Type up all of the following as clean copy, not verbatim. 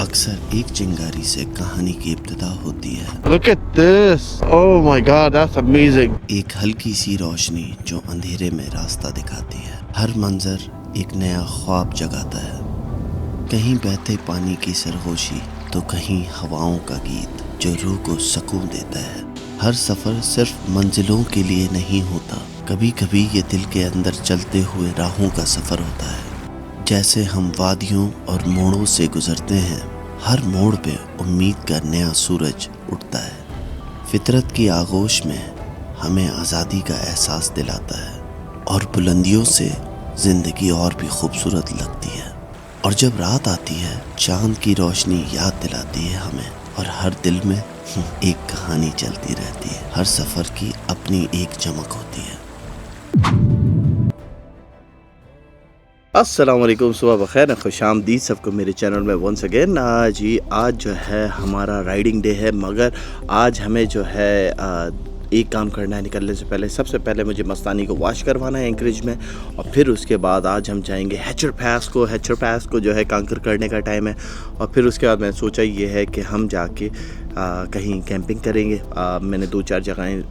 अक्सर एक चिंगारी से कहानी की इब्तिदा होती है। Look at this! Oh my God, that's amazing! एक हल्की सी रोशनी जो अंधेरे में रास्ता दिखाती है। हर मंजर एक नया ख्वाब जगाता है। कहीं बहते पानी की सरगोशी तो कहीं हवाओं का गीत जो रूह को सुकून देता है। हर सफर सिर्फ मंजिलों के लिए नहीं होता, कभी कभी ये दिल के अंदर चलते हुए राहों का सफर होता है। जैसे हम वादियों और मोड़ों से गुजरते हैं, हर मोड़ पे उम्मीद का नया सूरज उठता है। फितरत की आगोश में हमें आज़ादी का एहसास दिलाता है और बुलंदियों से ज़िंदगी और भी खूबसूरत लगती है। और जब रात आती है, चांद की रोशनी याद दिलाती है हमें, और हर दिल में एक कहानी चलती रहती है। हर सफ़र की अपनी एक चमक होती है। अस्सलाम वालेकुम, सुबह बखैर, खुशामदीद सबको मेरे चैनल में वंस अगेन। आज जो है हमारा राइडिंग डे है, मगर आज हमें जो है एक काम करना है निकलने से पहले। सबसे पहले मुझे मस्तानी को वॉश करवाना है एंकरेज में, और फिर उसके बाद आज हम जाएंगे हैचर पास को जो है कांकर करने का टाइम है। और फिर उसके बाद मैंने सोचा ये है कि हम जाके कहीं कैंपिंग करेंगे। मैंने 2-4 जगहें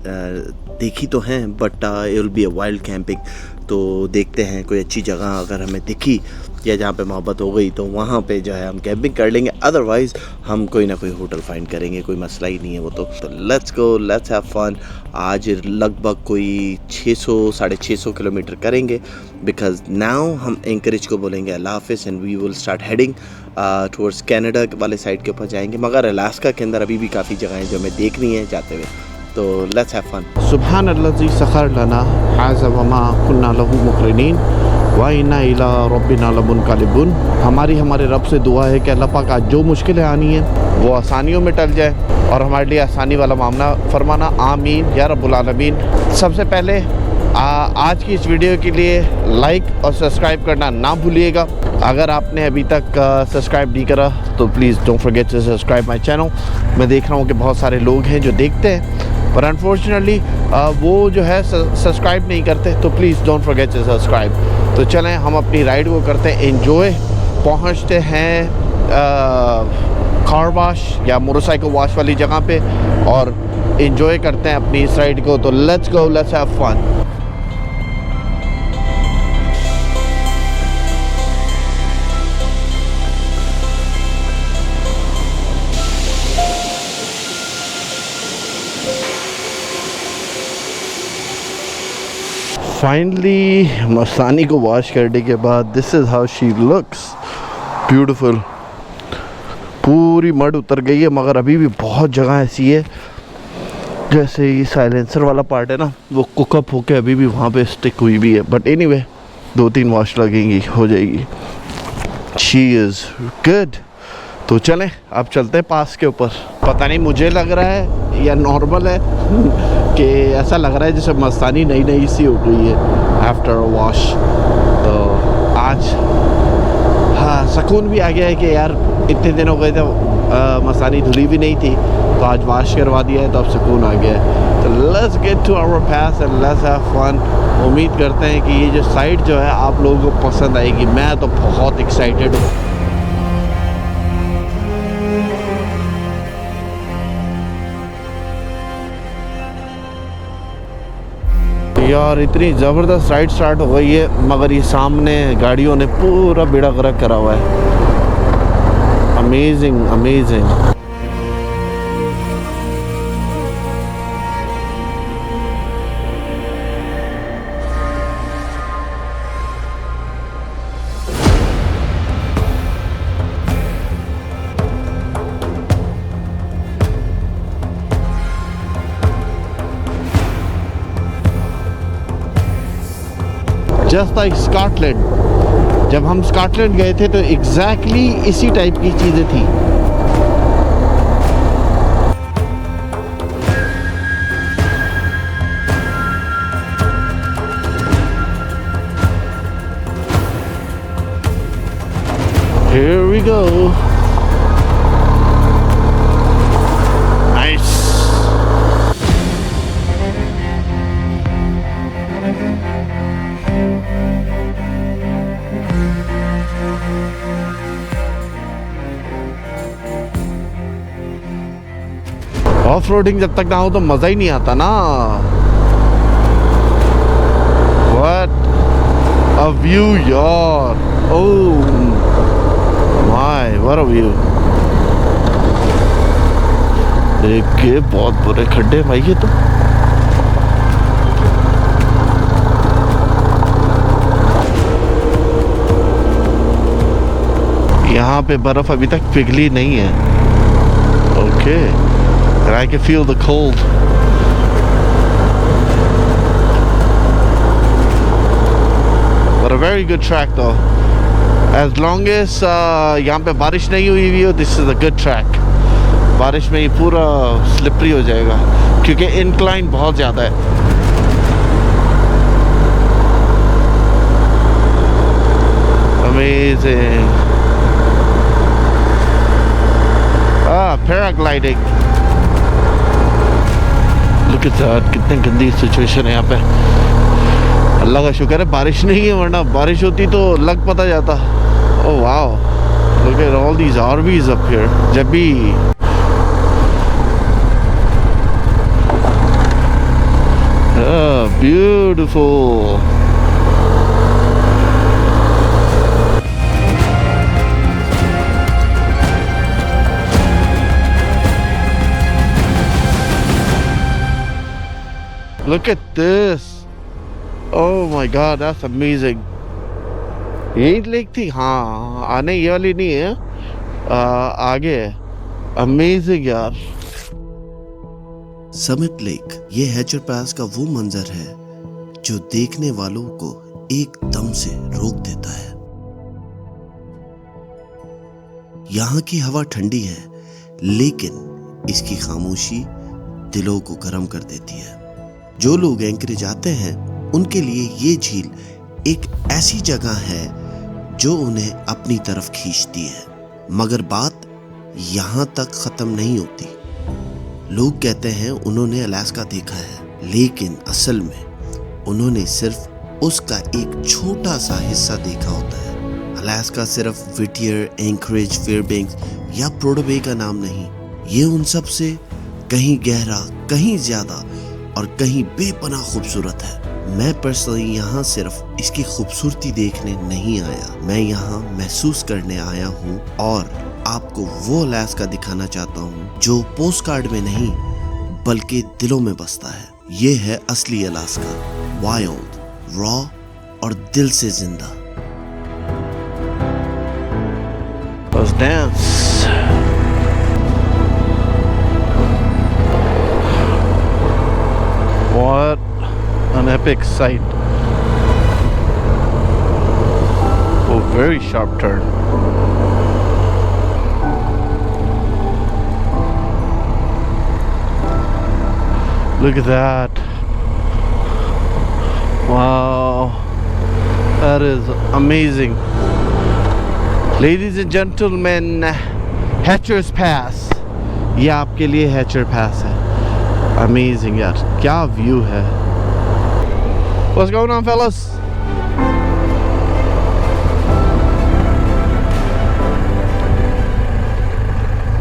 देखी तो हैं, but it will be a wild camping. तो देखते हैं कोई अच्छी जगह अगर हमें दिखी या जहाँ पे मोहब्बत हो गई तो वहाँ पे जो है हम कैंपिंग कर लेंगे। अदरवाइज़ हम कोई ना कोई होटल फाइंड करेंगे, कोई मसला ही नहीं है वो तो let's go, let's have fun. आज लगभग कोई 600-650 किलोमीटर करेंगे, बिकॉज नाउ हम एंकरेज को बोलेंगे अल्लाह हाफिज़ and we will start heading towards Canada वाले साइड के ऊपर जाएंगे। मगर अलास्का के अंदर अभी भी काफ़ी जगहें जो हमें देखनी है जाते हुए, तो लेट्स हैव फन। सुभान अल्लज़ी सखर लना हाज़ा वमा कुन्ना लहू मुक़रिनीन व इन्ना इला रब्बिना लमुनक़लिबून। हमारे रब से दुआ है कि अल्लाह पाक आज जो मुश्किलें आनी हैं वो आसानियों में टल जाए और हमारे लिए आसानी वाला मामला फरमाना, आमीन या रब्बुल आलमीन। सबसे पहले आज की इस वीडियो के लिए लाइक और सब्सक्राइब करना ना भूलिएगा। अगर आपने अभी तक सब्सक्राइब नहीं करा तो please don't forget to subscribe my channel. मैं देख रहा हूँ कि बहुत सारे लोग हैं जो देखते हैं पर अनफॉर्चुनेटली वो जो है सब्सक्राइब नहीं करते, तो please don't forget to subscribe. तो चलें हम अपनी राइड को करते हैं एंजॉय। पहुँचते हैं कार वॉश या मोटरसाइकिल वॉश वाली जगह पे और एंजॉय करते हैं अपनी इस राइड को। तो let's go, let's have fun. Finally Mastani को वॉश करने के बाद this is how she looks, beautiful. पूरी मड उतर गई है, मगर अभी भी बहुत जगह ऐसी है जैसे ये साइलेंसर वाला पार्ट है ना, वो कुकअप होके अभी भी वहाँ पे स्टिक हुई भी है। बट एनीवे 2-3 वॉश लगेंगी, हो जाएगी। She is good. तो चलें अब चलते हैं पास के ऊपर। पता नहीं मुझे लग रहा है या नॉर्मल है कि ऐसा लग रहा है जैसे मस्तानी नई सी हो गई है आफ्टर अ वॉश। तो आज हाँ सुकून भी आ गया है कि यार इतने दिन हो गए थे मस्तानी धुली भी नहीं थी, तो आज वॉश करवा दिया है तो अब सुकून आ गया है। तो let's get to our pass and let's have fun. उम्मीद करते हैं कि ये जो साइड जो है आप लोगों को पसंद आएगी। मैं तो बहुत एक्साइटेड हूँ। यार इतनी ज़बरदस्त राइड स्टार्ट हो गई है, मगर ये सामने गाड़ियों ने पूरा बेड़ा गर्क करा हुआ है। Amazing amazing. Just like Scotland. जब हम स्कॉटलैंड गए थे तो एग्जैक्टली इसी टाइप की चीज़ें थी। Here we go. Nice. Off roading जब तक ना हो तो मज़ा ही नहीं आता ना। What a view यार, oh my, what a view। देखिए बहुत बुरे खड्डे भाई ये तो। यहाँ पे बर्फ अभी तक पिघली नहीं है। Okay, and I can feel the cold। But a very good track though। As long as यहाँ पे बारिश नहीं हुई हुई हो, this is a good track। बारिश में ये पूरा स्लिपरी हो जाएगा क्योंकि इंक्लाइन बहुत ज़्यादा है। Amazing। Paragliding. Look at that, कितनी गंदी सिचुएशन है यहाँ पे। अल्लाह का शुक्र है बारिश नहीं है, वरना बारिश होती तो लग पता जाता। Oh wow, look at all these RVs up here। जब भी beautiful। Look at this। Oh my god, that's amazing। यही लेक थी? हाँ, आने ये वाली नहीं है, आगे है। अमेजिंग यार। समिट लेक, ये हैचर पास का वो मंजर है जो देखने वालों को एकदम से रोक देता है। यहाँ की हवा ठंडी है, लेकिन इसकी खामोशी दिलों को गर्म कर देती है। जो लोग एंकरेज आते हैं उनके लिए ये झील एक ऐसी जगह है जो उन्हें अपनी तरफ खींचती है। मगर बात यहाँ तक खत्म नहीं होती। लोग कहते हैं उन्होंने अलास्का देखा है, लेकिन असल में उन्होंने सिर्फ उसका एक छोटा सा हिस्सा देखा होता है। अलास्का सिर्फ विटियर, एंकरेज, फेयरबैंक्स या प्रोडो बे का नाम नहीं, ये उन सब से कहीं गहरा, कहीं ज्यादा और कहीं बेपनाह खूबसूरत है। मैं पर्सनली यहाँ सिर्फ इसकी खूबसूरती देखने नहीं आया, मैं यहाँ महसूस करने आया हूँ और आपको वो अलास्का दिखाना चाहता हूँ जो पोस्ट कार्ड में नहीं बल्कि दिलों में बसता है। ये है असली अलास्का, वाइल्ड, रॉ और दिल से जिंदा। Let's dance। What an epic sight। Oh, very sharp turn। Look at that। Wow, that is amazing। Ladies and gentlemen, Hatcher's Pass, ये आपके लिए हैचर पास है। अमेजिंग यार, क्या व्यू है। What's going on, fellas?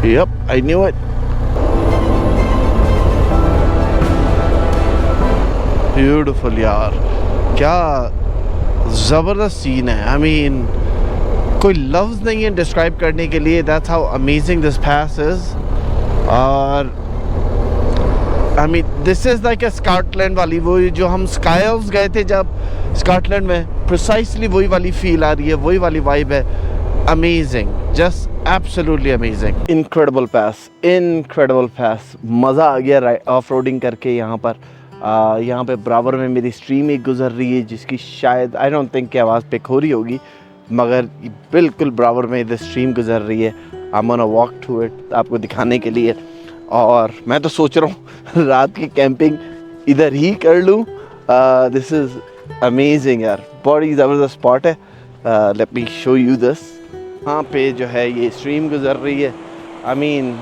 Yep, I knew it। Beautiful यार, क्या ज़बरदस्त सीन है। आई मीन कोई लफ्ज़ नहीं है डिस्क्राइब करने के लिए। That's how amazing this pass is. और I mean this is like a Scotland वाली, वो जो हम स्काइल्स गए थे जब स्कॉटलैंड में, प्रिसाइसली वही वाली फील आ रही है, वही वाली वाइब है। Amazing, just absolutely amazing. Incredible pass, incredible pass. मज़ा आ गया ऑफ रोडिंग करके यहाँ पर। यहाँ पे बराबर में मेरी स्ट्रीम एक गुजर रही है जिसकी शायद आई डोंट थिंक कि आवाज़ पिक हो रही होगी, मगर बिल्कुल बराबर में इधर स्ट्रीम गुजर रही है। I am gonna walk to it आपको दिखाने के लिए। और मैं तो सोच रहा हूँ रात की कैंपिंग इधर ही कर लूँ। दिस इज़ अमेजिंग यार, बड़ी ज़बरदस्त स्पॉट है। Let me show you this. यहाँ पे जो है ये स्ट्रीम गुजर रही है। I mean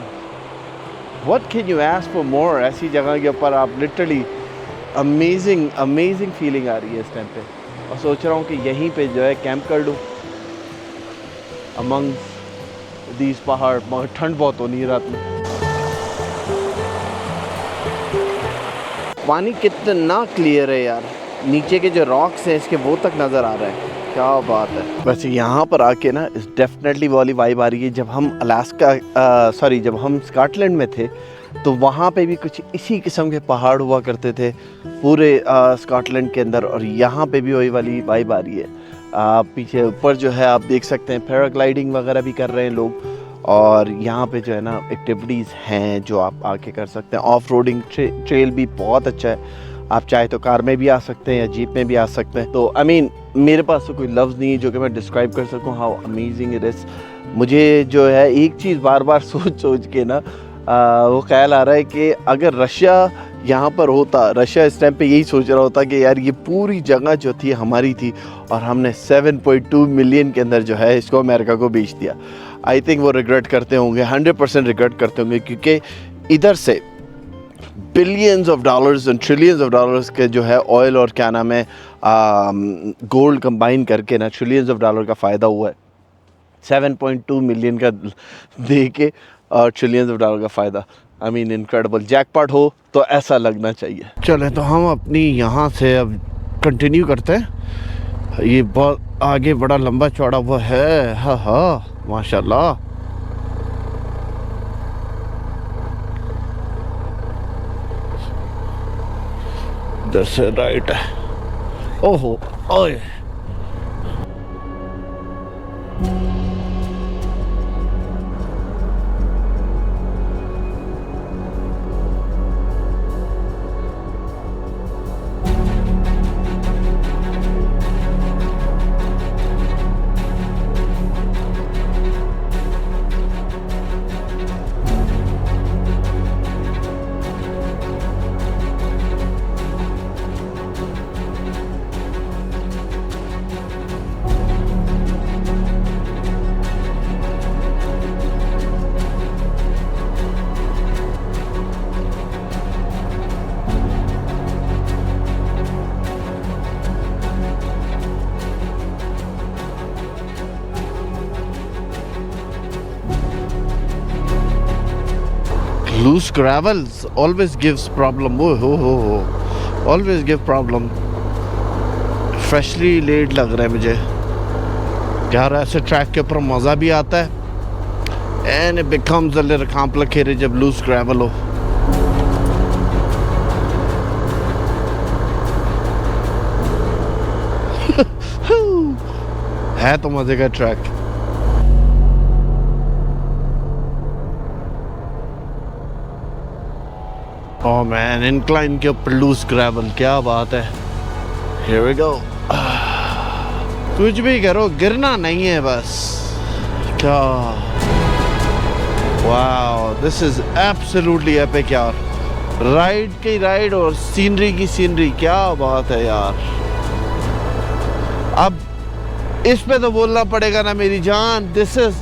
what can you ask for more. ऐसी जगह के ऊपर आप लिटरली अमेजिंग अमेजिंग फीलिंग आ रही है इस टाइम पे। और सोच रहा हूँ कि यहीं पे जो है कैंप कर लूँ अमंग दीज पहाड़। मगर ठंड बहुत होनी है रात में। पानी कितना क्लियर है यार, नीचे के जो रॉक्स हैं इसके वो तक नज़र आ रहा है, क्या बात है। वैसे यहाँ पर आके ना इस डेफिनेटली वाली वाइब आ रही है। जब हम जब हम स्कॉटलैंड में थे तो वहाँ पे भी कुछ इसी किस्म के पहाड़ हुआ करते थे पूरे स्कॉटलैंड के अंदर, और यहाँ पे भी वही वाली वाइब आ रही है। पीछे ऊपर जो है आप देख सकते हैं पैराग्लाइडिंग वगैरह भी कर रहे हैं लोग, और यहाँ पे जो है ना एक्टिविटीज़ हैं जो आप आके कर सकते हैं। ऑफ रोडिंग ट्रेल भी बहुत अच्छा है, आप चाहे तो कार में भी आ सकते हैं या जीप में भी आ सकते हैं। तो आई मीन मेरे पास तो कोई लफ्ज़ नहीं है जो कि मैं डिस्क्राइब कर सकूं हाउ अमेजिंग इट इज़। मुझे जो है एक चीज़ बार बार सोच के ना वो ख्याल आ रहा है कि अगर रशिया यहाँ पर होता, रशिया इस टाइम पे यही सोच रहा होता कि यार ये पूरी जगह जो थी हमारी थी और हमने 7.2 मिलियन के अंदर जो है इसको अमेरिका को बेच दिया। आई थिंक वो रिग्रेट करते होंगे, 100% रिग्रेट करते होंगे, क्योंकि इधर से billions of dollars and trillions of dollars के जो है ऑयल और क्या नाम है गोल्ड कंबाइन करके ना ट्रिलियंस ऑफ डॉलर का फ़ायदा हुआ है। 7.2 मिलियन का दे के और ट्रिलियंस ऑफ डॉलर का फ़ायदा, आई मीन इनक्रेडिबल। जैकपॉट हो तो ऐसा लगना चाहिए। चलें तो हम अपनी यहाँ से अब कंटिन्यू करते हैं। ये बहुत आगे बड़ा लंबा चौड़ा वो है, हाँ माशाल्लाह। इधर से राइट है, ओहो ओए loose gravels always gives problem. Always give problem. Freshly laid लग रहा है मुझे यार, ऐसे ट्रैक के ऊपर मज़ा भी आता है and it becomes a little complicated जब loose gravel हो। है तो मज़े का ट्रैक। ओह मैन, इंक्लाइन के ऊपर लूज ग्रेवल, क्या बात है। Here we go। कुछ भी करो गिरना नहीं है बस, क्या wow, this is absolutely epic यार। राइड की राइड और सीनरी की सीनरी, क्या बात है यार। अब इस पे तो बोलना पड़ेगा ना मेरी जान, दिस इज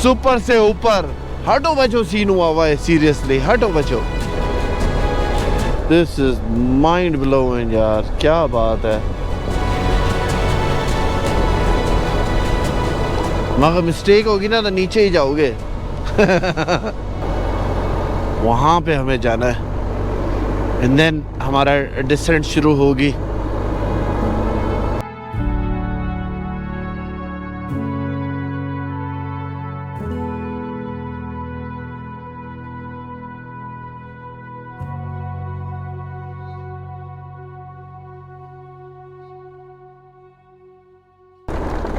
सुपर से ऊपर। हटो बचो सीन हुआ है, सीरियसली हटो बचो। दिस इज माइंड ब्लोइंग यार, क्या बात है। मगर मिस्टेक होगी ना तो नीचे ही जाओगे। वहाँ पे हमें जाना है एंड देन हमारा डिसेंट शुरू होगी।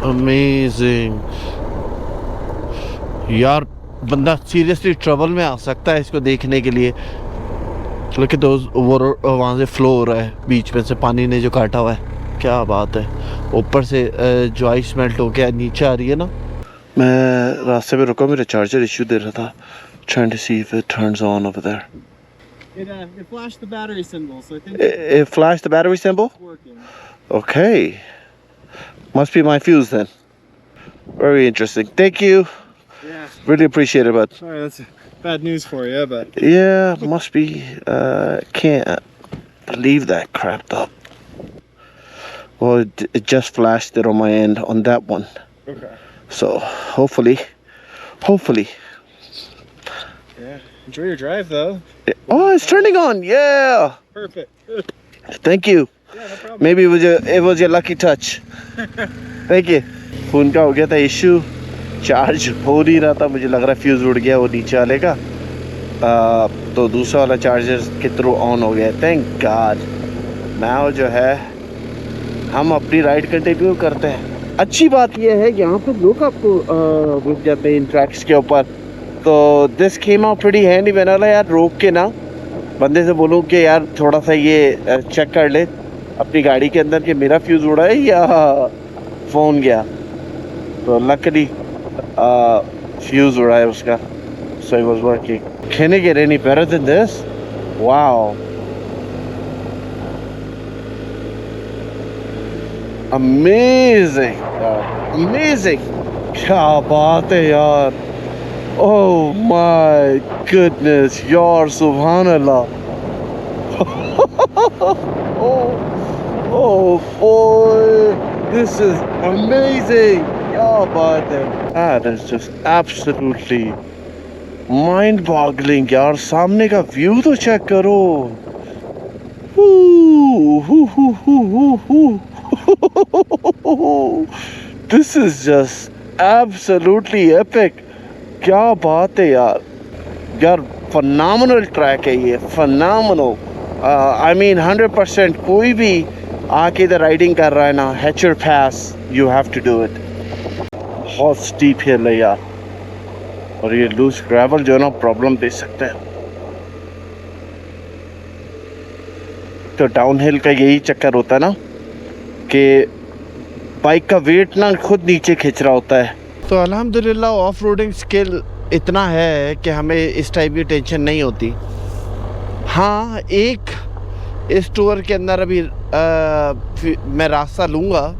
अमेजिंग यार, बंदा सीरियसली ट्रबल में आ सकता है इसको देखने के लिए। लेकिन तो वो वहाँ से फ्लो हो रहा है, बीच में से पानी ने जो काटा हुआ है, क्या बात है। ऊपर से जो आइस मेल्ट हो गया नीचे आ रही है ना। मैं रास्ते में रुका, मेरा चार्जर इश्यू दे रहा था, trying to see if it turns on over there. It flashed the battery symbol, so I think It flashed the battery symbol? it's working. Okay. Must be my fuse then. Very interesting. Thank you. Yeah. Really appreciate it, bud. Sorry, that's bad news for you, but Yeah, must be. Can't believe that crapped up. Well, it just flashed it on my end on that one. okay. So hopefully, Yeah. Enjoy your drive though. Oh, it's turning on. Yeah. Perfect. Thank you. Yeah, no problem. Maybe it was your lucky touch. Thank you. Phone का हो गया था issue, charge हो नहीं रहा था, मुझे लग रहा है फ्यूज़ उड़ गया वो नीचे वाले का, तो दूसरा वाला चार्जर के थ्रू ऑन हो गया। Thank God. नाउ जो है हम अपनी राइड कंटिन्यू करते हैं। अच्छी बात यह है यहाँ पे लोग आपको रुक जाते हैं इन ट्रैक्स के ऊपर, तो this came out pretty handy. मैंने बोला यार रोक के ना बंदे से बोलूँ कि यार थोड़ा सा ये चेक कर ले अपनी गाड़ी के अंदर कि मेरा फ्यूज़ उड़ा है या फ़ोन गया, तो लकली फ्यूज़ उड़ा है उसका, so it was working. Can it get any better than this? Wow. Amazing. Amazing. क्या बात है यार. Oh my goodness. यार Subhanallah. Oh boy. This is amazing. क्या बात है. That is just absolutely mind boggling यार. सामने का व्यू तो चेक करो. This is just absolutely epic. क्या बात है यार. यार फनामिनल ट्रैक है ये, फनामिनल. आई मीन 100% कोई भी आके इधर राइडिंग कर रहा है ना, Hatcher pass you have to do it. बहुत स्टीप हिल है यार, और ये लूज ग्रेवल जो है ना प्रॉब्लम दे सकते हैं. तो डाउनहिल का यही चक्कर होता है ना कि बाइक का वेट ना खुद नीचे खींच रहा होता है. तो अल्हम्दुलिल्लाह ऑफ रोडिंग स्किल इतना है कि हमें इस टाइप की टेंशन नहीं होती. हाँ, एक इस टूर के अंदर अभी मैं रास्ता लूँगा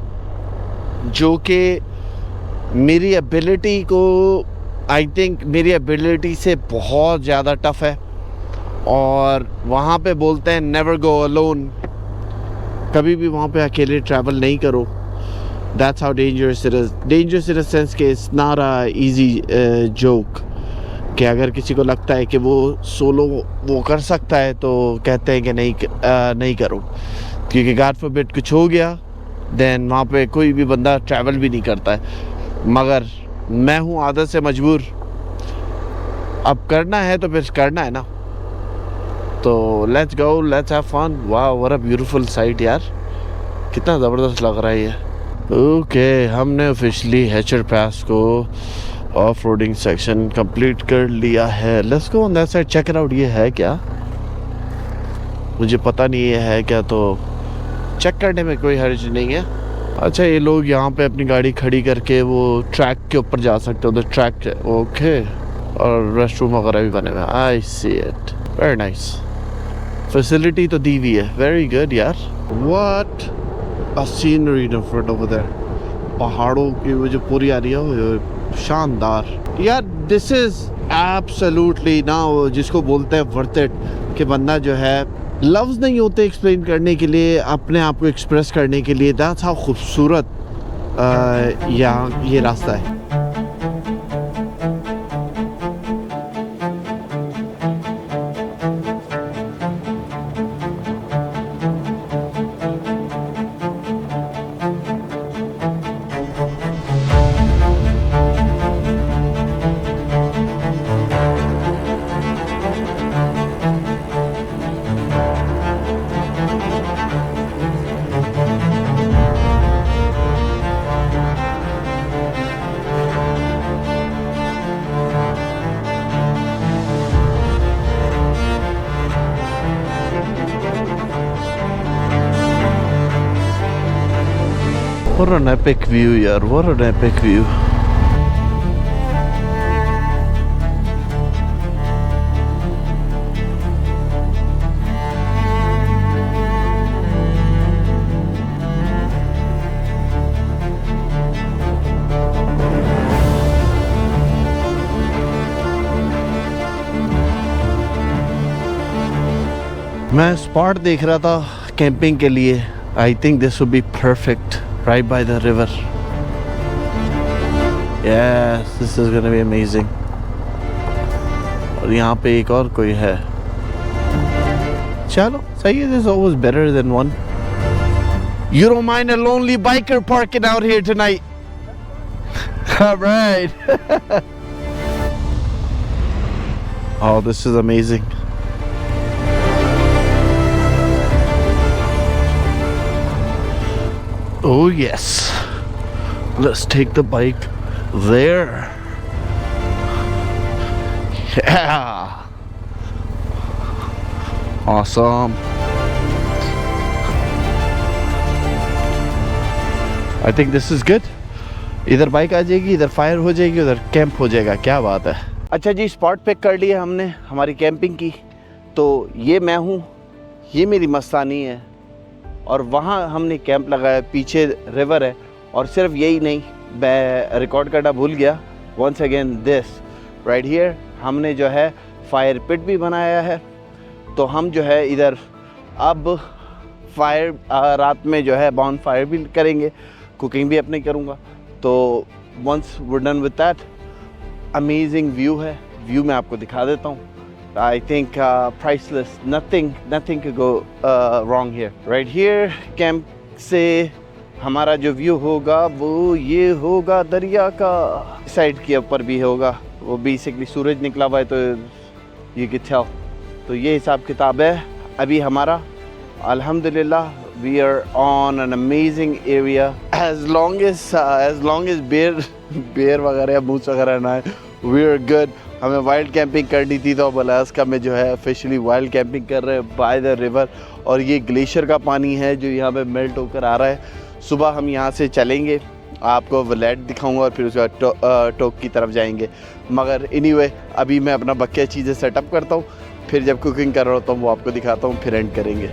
जो कि मेरी एबिलिटी को, आई थिंक मेरी एबिलिटी से बहुत ज़्यादा टफ है. और वहाँ पे बोलते हैं नेवर गो अलोन, कभी भी वहाँ पे अकेले ट्रैवल नहीं करो. That's how dangerous it is. Dangerous in the sense कि it's not a easy joke, कि अगर किसी को लगता है कि वो सोलो वो कर सकता है तो कहते हैं कि नहीं करो, क्योंकि गॉड फॉरबिड कुछ हो गया देन वहाँ पे कोई भी बंदा ट्रैवल भी नहीं करता है. मगर मैं हूँ आदत से मजबूर, अब करना है तो फिर करना है ना. तो let's go, let's have fun. वाह, व्हाट अ ब्यूटीफुल साइट यार, कितना ज़बरदस्त लग रहा है ये. ओके, हमने ऑफिशियली हेचर पास को ऑफ रोडिंग सेक्शन कंप्लीट कर लिया है. Let's go on that side, check it out. ये है क्या, मुझे पता नहीं ये है क्या, तो चेक करने में कोई हर्ज नहीं है. अच्छा, ये लोग यहाँ पे अपनी गाड़ी खड़ी करके वो ट्रैक के ऊपर जा सकते हो, उधर ट्रैक. ओके, और रेस्ट रूम वगैरह भी बने हुए हैं. I see it, very nice. Facility तो दी हुई है, वेरी गुड यार. What a scenery in front over there. पहाड़ों की वो जो पूरी आ रही है वो शानदार यार. दिस इज एब्सोल्युटली ना जिसको बोलते हैं वर्थ इट, कि बंदा जो है लफ्ज़ नहीं होते एक्सप्लेन करने के लिए, अपने आप को एक्सप्रेस करने के लिए. दैट्स हाउ खूबसूरत यहाँ ये रास्ता है. What an epic view yaar, what an epic view. मैं स्पॉट देख रहा था कैंपिंग के लिए. I think this would be perfect right by the river. Yes, this is gonna be amazing. और यहाँ पे एक और कोई है। चलो सही है, this always better than one. You don't mind a lonely biker parking out here tonight? All right. Oh, this is amazing. Oh yes. Let's take the bike there. Yeah. Awesome. I think this is good. इधर bike आ जाएगी, इधर fire हो जाएगी, उधर camp हो जाएगा। क्या बात है। अच्छा जी, स्पॉट पिक कर लिया हमने हमारी कैंपिंग की। तो ये मैं हूँ, ये मेरी मस्तानी है, और वहाँ हमने कैंप लगाया। पीछे रिवर है, और सिर्फ यही नहीं, मैं रिकॉर्ड करना भूल गया। Once again this right here हमने जो है फायर पिट भी बनाया है। तो हम जो है इधर अब फायर रात में जो है बॉन फायर भी करेंगे, कुकिंग भी अपने करूँगा। तो once we done with that, amazing view है। व्यू मैं आपको दिखा देता हूँ। I think priceless, nothing can go wrong here. Right here camp से हमारा जो व्यू होगा वो ये होगा, दरिया का साइड के ऊपर भी होगा। वो बेसिकली सूरज निकला हुआ है, तो ये कितना, तो ये हिसाब किताब है अभी हमारा। अल्हम्दुलिल्लाह we are on an amazing area. As long as bear वगैरह मूस वगैरह ना है, वी आर गुड। हमें वाइल्ड कैंपिंग करनी थी, तो अब अलास्का में जो है ऑफिशियली वाइल्ड कैंपिंग कर रहे हैं बाय द रिवर। और ये ग्लेशियर का पानी है जो यहाँ पे मेल्ट होकर आ रहा है। सुबह हम यहाँ से चलेंगे, आपको वलेट दिखाऊंगा, और फिर उसके बाद टोक की तरफ जाएंगे। मगर एनीवे अभी मैं अपना बकिया चीज़ें सेटअप करता हूँ, फिर जब कुकिंग कर रहा होता हूँ वो आपको दिखाता हूँ, फिर एंड करेंगे।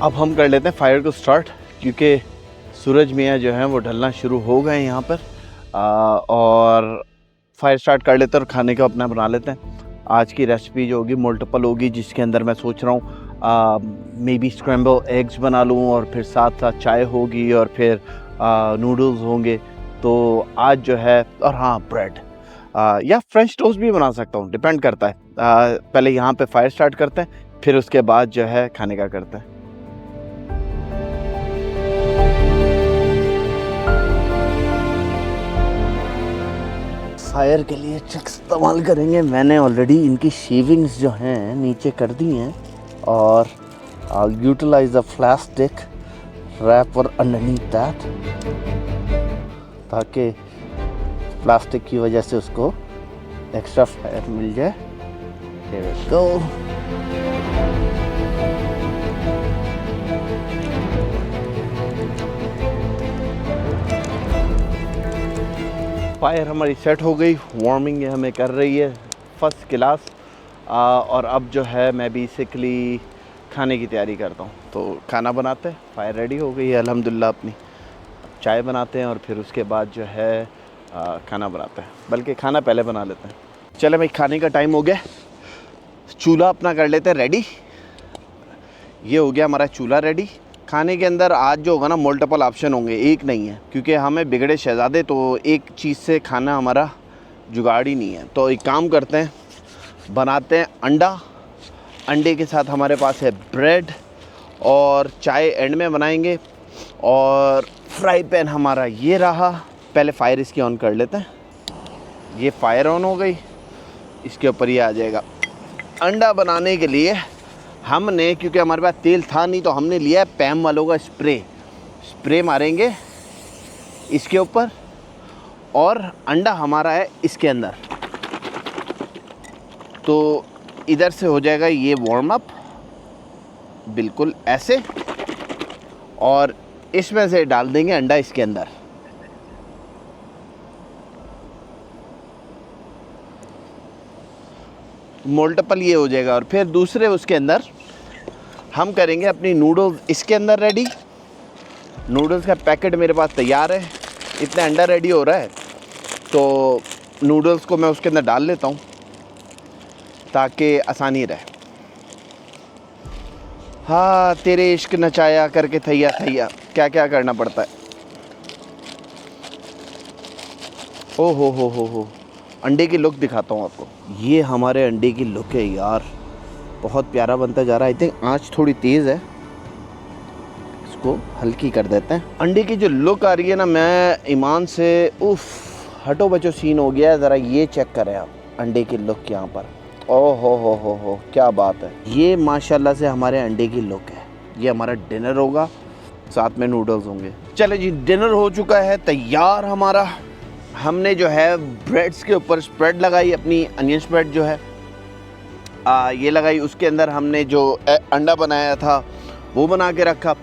अब हम कर लेते हैं फायर को स्टार्ट, क्योंकि सूरज मियाँ जो हैं वो ढलना शुरू हो गए यहाँ पर। और फायर स्टार्ट कर लेते हैं और खाने का अपना बना लेते हैं। आज की रेसिपी जो होगी मल्टीपल होगी, जिसके अंदर मैं सोच रहा हूँ मे बी स्क्रैम्बल एग्स बना लूँ, और फिर साथ साथ चाय होगी, और फिर नूडल्स होंगे। तो आज जो है, और हाँ ब्रेड या फ्रेंच टोस्ट भी बना सकता हूँ, डिपेंड करता है। पहले यहाँ पे फायर स्टार्ट करते हैं, फिर उसके बाद जो है खाने का करते हैं। फायर के लिए ट्रिक्स इस्तेमाल करेंगे। मैंने ऑलरेडी इनकी शेविंग्स जो हैं नीचे कर दी हैं, और I'll utilize a plastic wrapper underneath that, ताकि प्लास्टिक की वजह से उसको एक्स्ट्रा फायर मिल जाए। Here we go. फायर हमारी सेट हो गई, वार्मिंग हमें कर रही है फर्स्ट क्लास। और अब जो है मैं बेसिकली खाने की तैयारी करता हूँ। तो खाना बनाते हैं, फायर रेडी हो गई है अल्हम्दुलिल्लाह अपनी। चाय बनाते हैं और फिर उसके बाद जो है खाना बनाते हैं, बल्कि खाना पहले बना लेते हैं। चले भाई, खाने का टाइम हो गया। चूल्हा अपना कर लेते हैं रेडी। ये हो गया हमारा चूल्हा रेडी। खाने के अंदर आज जो होगा ना, मल्टीपल ऑप्शन होंगे, एक नहीं है, क्योंकि हमें बिगड़े शहजादे, तो एक चीज़ से खाना हमारा जुगाड़ ही नहीं है। तो एक काम करते हैं, बनाते हैं अंडा। अंडे के साथ हमारे पास है ब्रेड, और चाय एंड में बनाएंगे। और फ्राई पैन हमारा ये रहा। पहले फायर इसकी ऑन कर लेते हैं। ये फायर ऑन हो गई, इसके ऊपर ये आ जाएगा। अंडा बनाने के लिए हमने, क्योंकि हमारे पास तेल था नहीं, तो हमने लिया है पैम वालों का स्प्रे मारेंगे इसके ऊपर, और अंडा हमारा है इसके अंदर। तो इधर से हो जाएगा ये वार्म अप, बिल्कुल ऐसे, और इसमें से डाल देंगे अंडा इसके अंदर। मल्टीपल ये हो जाएगा। और फिर दूसरे उसके अंदर हम करेंगे अपनी नूडल्स इसके अंदर रेडी। नूडल्स का पैकेट मेरे पास तैयार है। इतना अंडा रेडी हो रहा है, तो नूडल्स को मैं उसके अंदर डाल लेता हूँ, ताकि आसानी रहे। हाँ, तेरे इश्क नचाया करके थैया थैया, क्या क्या करना पड़ता है। ओ हो, अंडे की लुक दिखाता हूँ आपको। ये हमारे अंडे की लुक है यार, बहुत प्यारा बनता जा रहा है। आई थिंक आँच थोड़ी तेज़ है, इसको हल्की कर देते हैं। अंडे की जो लुक आ रही है ना, मैं ईमान से उफ, हटो बचो सीन हो गया है। ज़रा ये चेक करें आप अंडे की लुक यहाँ पर। ओह हो, क्या बात है। ये माशाल्लाह से हमारे अंडे की लुक है। ये हमारा डिनर होगा, साथ में नूडल्स होंगे। चले जी, डिनर हो चुका है तैयार हमारा। हमने जो है ब्रेड्स के ऊपर स्प्रेड लगाई, अपनी अनियन स्प्रेड जो है ये लगाई। उसके अंदर हमने जो अंडा बनाया था वो बना के रखा,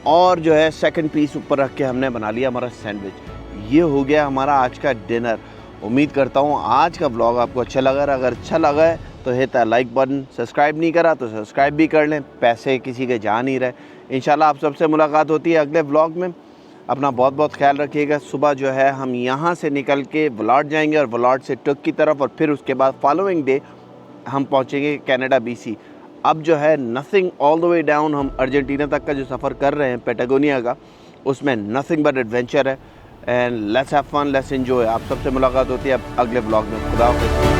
और जो है सेकंड पीस ऊपर रख के हमने बना लिया हमारा सैंडविच। ये हो गया हमारा आज का डिनर। उम्मीद करता हूँ आज का व्लॉग आपको अच्छा लगा। अगर अच्छा लगा है तो हिट लाइक बटन, सब्सक्राइब नहीं करा तो सब्सक्राइब भी कर लें, पैसे किसी के जा नहीं रहे। इंशाल्लाह आप सबसे मुलाकात होती है अगले व्लॉग में। अपना बहुत बहुत ख्याल रखिएगा। सुबह जो है हम यहाँ से निकल के वलाड जाएंगे और वलाड से टर्क की तरफ, और फिर उसके बाद फॉलोइंग डे हम पहुँचेंगे कनाडा BC। अब जो है nothing all the way down, हम अर्जेंटीना तक का जो सफ़र कर रहे हैं पैटागोनिया का, उसमें नथिंग बट एडवेंचर है। And let's have fun, let's enjoy. आप सबसे मुलाकात होती है अब अगले ब्लॉग में। खुदा हाफ़िज़।